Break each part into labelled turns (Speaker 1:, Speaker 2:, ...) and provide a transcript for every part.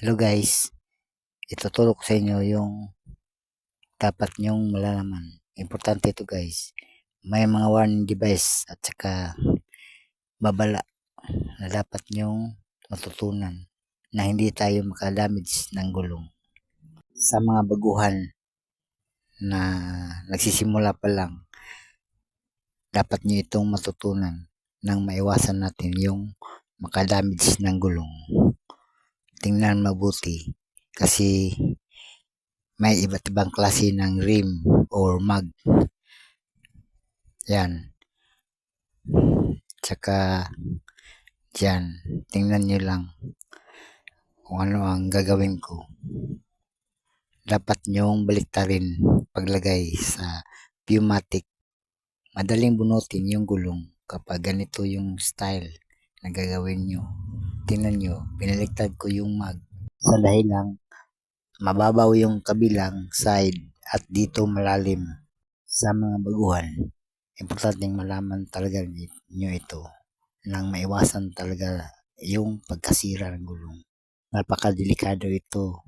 Speaker 1: Hello guys, ituturo ko sa inyo yung dapat nyong malalaman. Importante ito guys. May mga warning device at saka babala na dapat nyong matutunan na hindi tayo makadamage ng gulong. Sa mga baguhan na nagsisimula pa lang, dapat nyo itong matutunan nang maiwasan natin yung makadamage ng gulong. Tingnan mabuti kasi may iba't ibang klase ng rim or mag. Yan. Tsaka dyan, tingnan nyo lang kung ano ang gagawin ko. Dapat nyong baliktarin paglagay sa pneumatic. Madaling bunutin yung gulong kapag ganito yung style na gagawin nyo. Tingnan nyo, binaliktad ko yung mag. Sa dahilang mababaw yung kabilang side at dito malalim. Sa mga baguhan, importanteng malaman talaga nyo ito nang maiwasan talaga yung pagkasira ng gulong. Napakadelikado ito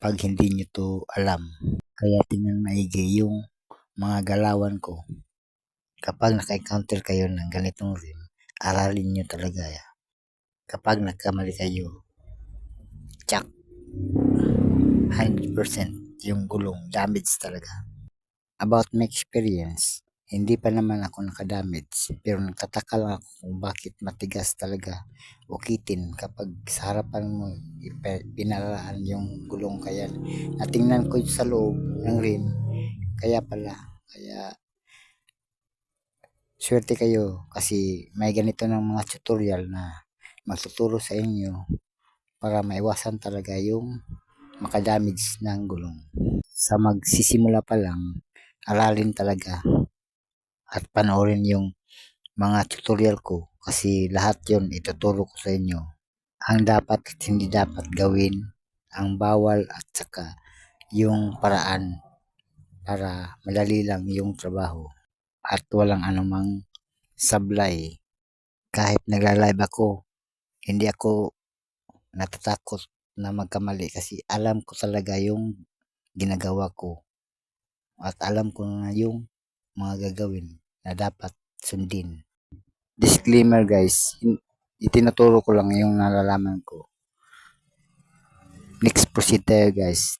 Speaker 1: pag hindi nyo to alam. Kaya tingnan maigi yung mga galawan ko. Kapag naka-encounter kayo ng ganitong rim, aralin nyo talaga. Kapag nagkamali kayo, check 100% yung gulong, damage talaga. About my experience, hindi pa naman ako nakadamage, pero nagtataka lang ako kung bakit matigas talaga ukitin kapag sa harapan mo pinalaan yung gulong. Kaya natingnan ko sa loob ng rim, kaya swerte kayo kasi may ganito ng mga tutorial na magtuturo sa inyo para maiwasan talaga yung makadamage ng gulong. Sa magsisimula pa lang, aralin talaga at panoorin yung mga tutorial ko kasi lahat yon ituturo ko sa inyo. Ang dapat at hindi dapat gawin, ang bawal at saka yung paraan para madali lang yung trabaho at walang anumang sablay. Kahit nagla-live ako, hindi ako natatakot na magkamali kasi alam ko talaga yung ginagawa ko at alam ko na yung mga gagawin na dapat sundin. Disclaimer guys, itinuturo ko lang yung nalalaman ko. Next proceed tayo guys.